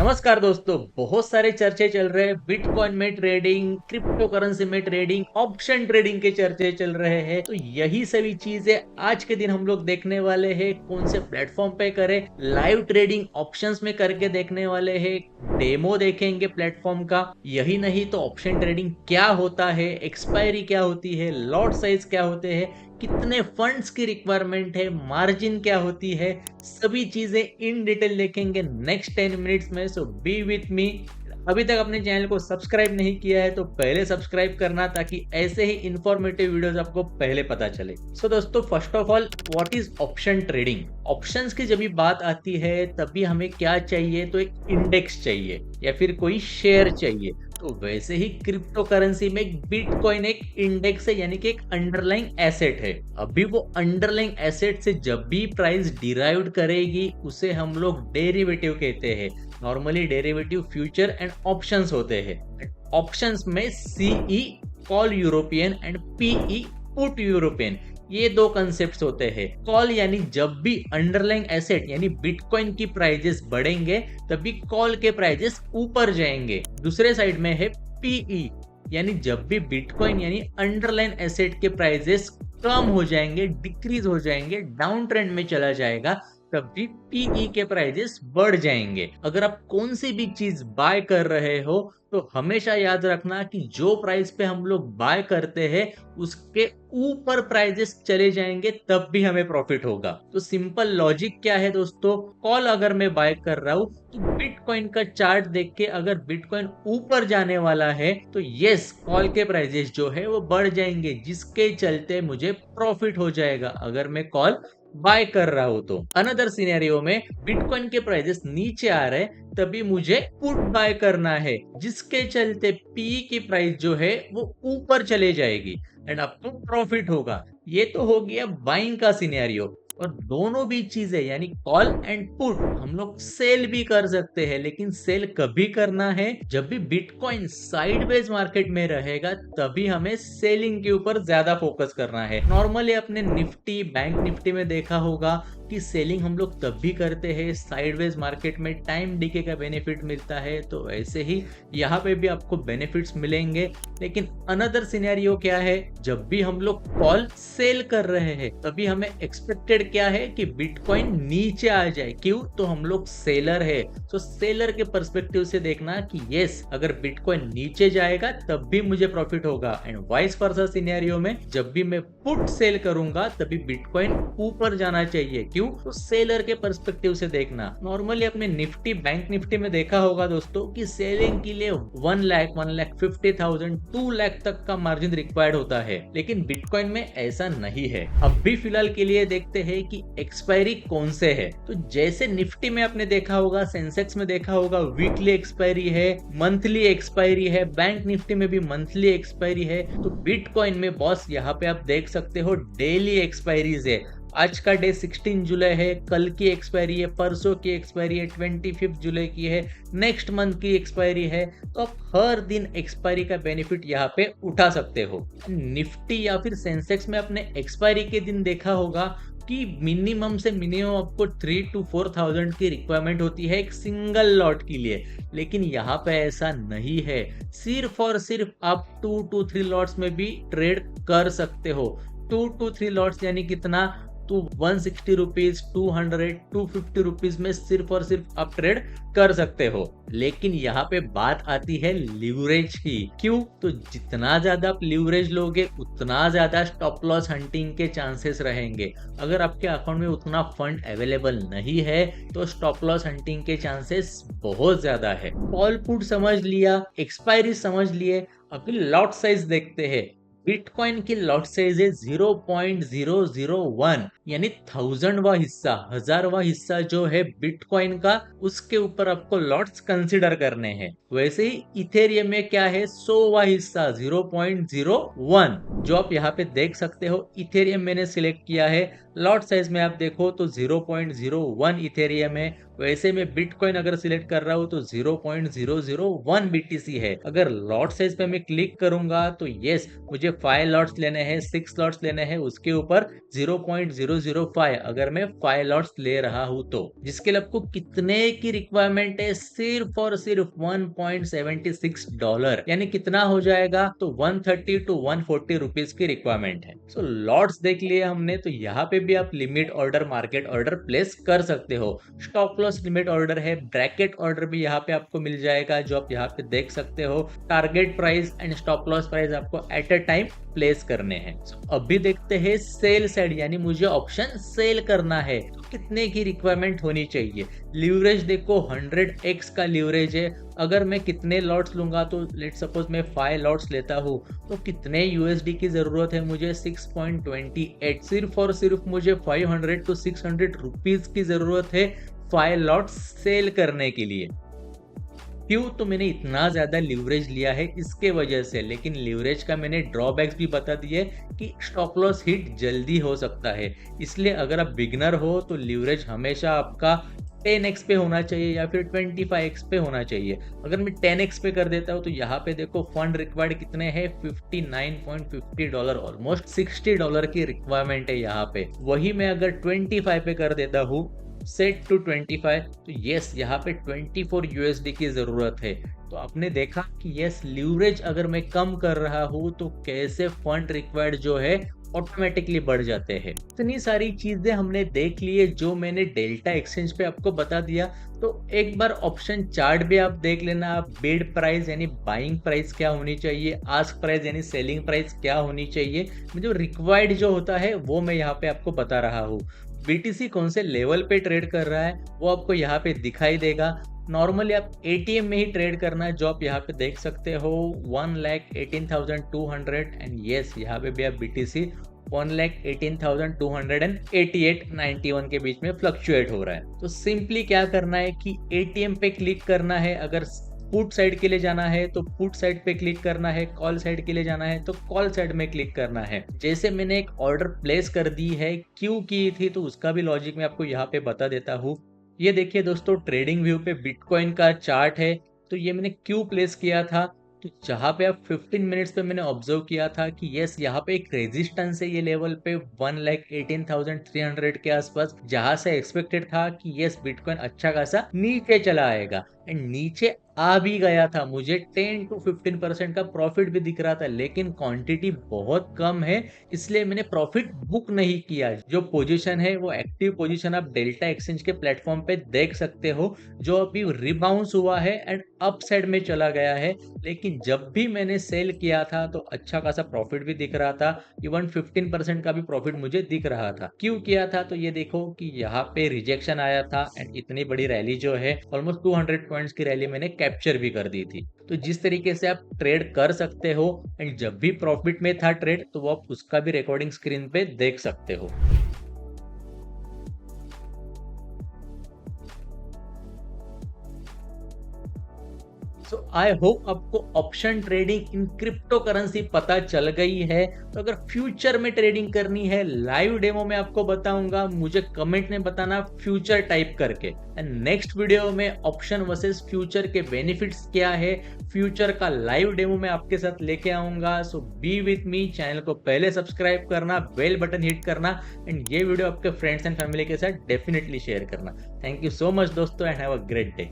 नमस्कार दोस्तों, बहुत सारे चर्चे चल रहे हैं। बिटकॉइन में ट्रेडिंग, क्रिप्टो करेंसी में ट्रेडिंग, ऑप्शन ट्रेडिंग के चर्चे चल रहे हैं। तो यही सभी चीजें आज के दिन हम लोग देखने वाले हैं। कौन से प्लेटफॉर्म पे करें, लाइव ट्रेडिंग ऑप्शंस में करके देखने वाले हैं, डेमो देखेंगे प्लेटफॉर्म का। यही नहीं तो ऑप्शन ट्रेडिंग क्या होता है, एक्सपायरी क्या होती है, लॉट साइज क्या होते हैं, कितने फंड्स की रिक्वायरमेंट है, मार्जिन क्या होती है, सभी चीजें इन डिटेल देखेंगे नेक्स्ट 10 मिनट्स में। सो बी विथ मी। अभी तक अपने चैनल को सब्सक्राइब नहीं किया है तो पहले सब्सक्राइब करना, ताकि ऐसे ही इंफॉर्मेटिव वीडियोस आपको पहले पता चले। सो दोस्तों, first of all, what is option trading? Options की जब भी बात आती है तभी हमें क्या चाहिए, तो एक इंडेक्स चाहिए या फिर कोई शेयर चाहिए। तो वैसे ही क्रिप्टो करेंसी में बिटकॉइन एक इंडेक्स है, यानी कि एक अंडरलाइंग एसेट है। अभी वो अंडरलाइंग एसेट से जब भी प्राइस डिराइव करेगी उसे हम लोग डेरिवेटिव कहते हैं। Normally derivative future and options होते हैं। ऑप्शंस में CE call European and PE put European, ये दो कंसेप्ट होते हैं। कॉल यानी जब भी अंडरलाइंग एसेट यानी बिटकॉइन की प्राइजेस बढ़ेंगे तभी कॉल के प्राइजेस ऊपर जाएंगे। दूसरे साइड में है पीई, यानी जब भी बिटकॉइन यानी अंडरलाइन एसेट के प्राइजेस कम हो जाएंगे, डिक्रीज हो जाएंगे, डाउन ट्रेंड में चला जाएगा, तब भी पीई के प्राइजेस बढ़ जाएंगे। अगर आप कौन सी भी चीज बाय कर रहे हो तो हमेशा याद रखना कि जो प्राइस पे हम लोग बाय करते हैं उसके ऊपर प्राइजेस चले जाएंगे तब भी हमें प्रॉफिट होगा। तो सिंपल लॉजिक क्या है दोस्तों, कॉल अगर मैं बाय कर रहा हूँ तो बिटकॉइन का चार्ट देख के अगर बिटकॉइन ऊपर जाने वाला है तो यस, कॉल के प्राइजेस जो है वो बढ़ जाएंगे, जिसके चलते मुझे प्रॉफिट हो जाएगा अगर मैं कॉल बाय कर रहा हूं। तो अनदर सिनेरियो में बिटकॉइन के प्राइसेस नीचे आ रहे हैं तभी मुझे पुट बाय करना है, जिसके चलते पी की प्राइस जो है वो ऊपर चले जाएगी एंड आपको प्रॉफिट होगा। ये तो हो गया बाइंग का सिनेरियो। और दोनों भी चीजें यानी कॉल एंड पुट हम लोग सेल भी कर सकते हैं, लेकिन सेल कभी करना है जब भी बिटकॉइन साइडवेज मार्केट में रहेगा, तभी हमें सेलिंग के ऊपर ज्यादा फोकस करना है। नॉर्मली अपने निफ्टी, बैंक निफ्टी में देखा होगा कि सेलिंग हम लोग तब भी करते हैं साइडवेज मार्केट में टाइम डीके का बेनिफिट मिलता है। तो ऐसे ही यहाँ पे भी आपको बेनिफिट्स मिलेंगे। लेकिन अनदर सिनेरियो क्या है, जब भी हम लोग कॉल सेल कर रहे हैं तभी हमें एक्सपेक्टेड क्या है कि बिटकॉइन नीचे आ जाए। क्यों? तो हम लोग सेलर है, तो सेलर के पर्सपेक्टिव से देखना कि यस, अगर बिटकॉइन नीचे जाएगा तब भी मुझे प्रॉफिट होगा। एंड वाइस वर्सा सिनेरियो में जब भी मैं पुट सेल करूंगा तभी बिटकॉइन ऊपर जाना चाहिए। क्यों? तो सेलर के पर्सपेक्टिव से देखना। नॉर्मली अपने निफ्टी, बैंक निफ्टी में देखा होगा दोस्तों कि सेलिंग के लिए 1 लाख, 1,50,000, 2 लाख तक का मार्जिन रिक्वायर्ड होता है, लेकिन बिटकॉइन में ऐसा नहीं है। अब भी फिलहाल के लिए देखते हैं कि एक्सपायरी कौन से है। तो जैसे निफ्टी में आपने देखा होगा, सेंसेक्स में देखा होगा, वीकली एक्सपायरी है, मंथली एक्सपायरी है, बैंक निफ्टी में भी मंथली एक्सपायरी है। तो बिटकॉइन में बॉस यहाँ पे आप देख सकते हो डेली एक्सपायरीज है। आज का डे 16 जुलाई है, कल की एक्सपायरी है, परसों की एक्सपायरी है, 25 जुलाई की है, नेक्स्ट मंथ की एक्सपायरी है। तो आप हर दिन एक्सपायरी का बेनिफिट यहाँ पे उठा सकते हो। निफ्टी या फिर सेंसेक्स में अपने एक्सपायरी के दिन देखा होगा कि मिनिमम से मिनिमम आपको 3 to 4,000 की रिक्वायरमेंट होती है एक सिंगल लॉट के लिए, लेकिन यहाँ पे ऐसा नहीं है। सिर्फ और सिर्फ आप 2 to 3 लॉट्स में भी ट्रेड कर सकते हो। 2 to 3 लॉट्स यानी कितना? तो 160 रुपीज, 200, 250 रुपीज में सिर्फ और सिर्फ आप ट्रेड कर सकते हो। लेकिन यहाँ पे बात आती है लिवरेज की। क्यों? तो जितना ज्यादा आप लिवरेज लोगे उतना ज्यादा स्टॉप लॉस हंटिंग के चांसेस रहेंगे। अगर आपके अकाउंट में उतना फंड अवेलेबल नहीं है तो स्टॉप लॉस हंटिंग के चांसेस बहुत ज्यादा है। कॉल पुट समझ लिया, एक्सपायरी समझ लिए, अभी लॉट साइज देखते हैं। बिटकॉइन की लॉट साइज है 0.001, यानी 1000वां हिस्सा, 1000वां हिस्सा जो है बिटकॉइन का, उसके ऊपर आपको लॉट्स कंसीडर करने हैं। वैसे ही इथेरियम में क्या है, 100वां हिस्सा 0.01, जो आप यहाँ पे देख सकते हो। इथेरियम मैंने सिलेक्ट किया है। लॉट साइज में आप देखो तो 0.01 इथेरियम है। वैसे में बिटकॉइन अगर सिलेक्ट कर रहा हूँ तो 0.001 BTC है। अगर लॉट साइज पे मैं क्लिक करूंगा तो यस, मुझे 5 लॉट्स लेने हैं, 6 लॉट्स लेने हैं, उसके ऊपर 0.005 अगर मैं 5 लॉट्स ले रहा हूं तो जिसके लिए आपको कितने की रिक्वायरमेंट है, सिर्फ और सिर्फ $1.76, यानी कितना हो जाएगा, तो 130 to 140 रुपीज की रिक्वायरमेंट है। सो लॉट्स देख लिए हमने, तो यहाँ पे भी आप limit order, market order place कर सकते हो। स्टॉप लॉस लिमिट ऑर्डर है, ब्रैकेट ऑर्डर भी यहाँ पे आपको मिल जाएगा जो आप यहाँ पे देख सकते हो। Target price and stop loss price आपको एट अ टाइम प्लेस करने हैं। अभी देखते हैं सेल साइड, यानी मुझे ऑप्शन सेल करना है तो कितने की रिक्वायरमेंट होनी चाहिए। लीवरेज देखो 100x का लीवरेज है। अगर मैं कितने लॉट्स लूंगा, तो लेट सपोज मैं 5 लॉट्स लेता हूँ तो कितने यूएसडी की जरूरत है मुझे, 6.28। सिर्फ और सिर्फ मुझे 500 to 600 रुपीज की जरूरत है 5 लॉट्स सेल करने के लिए। क्यों, तो मैंने इतना ज्यादा लीवरेज लिया है इसके वजह से। लेकिन लीवरेज का मैंने ड्रॉबैक्स भी बता दिए कि स्टॉप लॉस हिट जल्दी हो सकता है। इसलिए अगर आप बिगनर हो तो लीवरेज हमेशा आपका 10x पे होना चाहिए या फिर 25x पे होना चाहिए। अगर मैं 10x पे कर देता हूँ तो यहाँ पे देखो फंड रिक्वायर्ड कितने हैं, $59.50, ऑलमोस्ट $60 की रिक्वायरमेंट है यहाँ पे। वही मैं अगर 25 पे कर देता हूँ, सेट टू 25, तो यस यहाँ पे 24 यूएसडी की जरूरत है। तो आपने देखा कि यस लीवरेज अगर मैं कम कर रहा हूँ तो कैसे फंड रिक्वायर्ड जो है ऑटोमेटिकली बढ़ जाते हैं। इतनी सारी चीजें हमने देख ली है जो मैंने डेल्टा एक्सचेंज पे आपको बता दिया। तो एक बार ऑप्शन चार्ट भी आप देख लेना, बिड प्राइस यानी बाइंग प्राइस क्या होनी चाहिए, आस्क प्राइस यानी सेलिंग प्राइस क्या होनी चाहिए, जो रिक्वायर्ड जो होता है वो मैं यहाँ पे आपको बता रहा हूँ। बीटीसी कौन से लेवल पे ट्रेड कर रहा है वो आपको यहाँ पे दिखाई देगा। नॉर्मली आप एटीएम में ही ट्रेड करना है, जो आप यहाँ पे देख सकते हो 1,18,200 एंड यस यहाँ पे भी आप बीटीसी 1,18,288.91 के बीच में फ्लक्चुएट हो रहा है। तो सिंपली क्या करना है कि एटीएम पे क्लिक करना है। अगर पुट साइड के लिए जाना है तो पुट साइड पे क्लिक करना है, कॉल साइड के लिए जाना है तो कॉल साइड में क्लिक करना है। जैसे मैंने एक ऑर्डर प्लेस कर दी है, क्यों की थी, तो उसका भी लॉजिक मैं आपको यहाँ पे बता देता हूँ। ये देखिए दोस्तों, ट्रेडिंग व्यू पे बिटकॉइन का चार्ट है। तो ये मैंने क्यों प्लेस किया था, तो जहाँ पे आप 15 मिनट्स पे मैंने ऑब्जर्व किया था कि यस यहाँ पे एक रेजिस्टेंस है ये लेवल पे 1,18,300 के आसपास, जहां से एक्सपेक्टेड था कि यस बिटकॉइन अच्छा खासा नीचे चला आएगा एंड नीचे आ भी गया था। मुझे 10 to 15% का प्रॉफिट भी दिख रहा था, लेकिन क्वांटिटी बहुत कम है इसलिए मैंने प्रॉफिट बुक नहीं किया। जो पोजीशन है वो एक्टिव पोजीशन आप डेल्टा एक्सचेंज के प्लेटफॉर्म पे देख सकते हो, जो अभी रिबाउंस हुआ है एंड अप साइड में चला गया है। लेकिन जब भी मैंने सेल किया था तो अच्छा खासा प्रॉफिट भी दिख रहा था, इवन 15% का भी प्रॉफिट मुझे दिख रहा था। क्यों किया था, तो ये देखो कि यहाँ पे रिजेक्शन आया था एंड इतनी बड़ी रैली जो है ऑलमोस्ट 200 पॉइंट्स की रैली मैंने कैप्चर भी कर दी थी। तो जिस तरीके से आप ट्रेड कर सकते हो एंड जब भी प्रॉफिट में था ट्रेड तो वो आप उसका भी रिकॉर्डिंग स्क्रीन पे देख सकते हो। सो आई होप आपको option trading in crypto currency पता चल गई है। तो अगर फ्यूचर में ट्रेडिंग करनी है, लाइव डेमो में आपको बताऊंगा, मुझे कमेंट में बताना फ्यूचर टाइप करके। एंड नेक्स्ट वीडियो में ऑप्शन वर्सेस फ्यूचर के बेनिफिट्स क्या है, फ्यूचर का लाइव डेमो में आपके साथ लेके आऊंगा। सो बी विथ मी, चैनल को पहले सब्सक्राइब करना, बेल बटन हिट करना एंड ये वीडियो आपके फ्रेंड्स एंड फैमिली के साथ डेफिनेटली शेयर करना। थैंक यू सो मच दोस्तों and have a great day.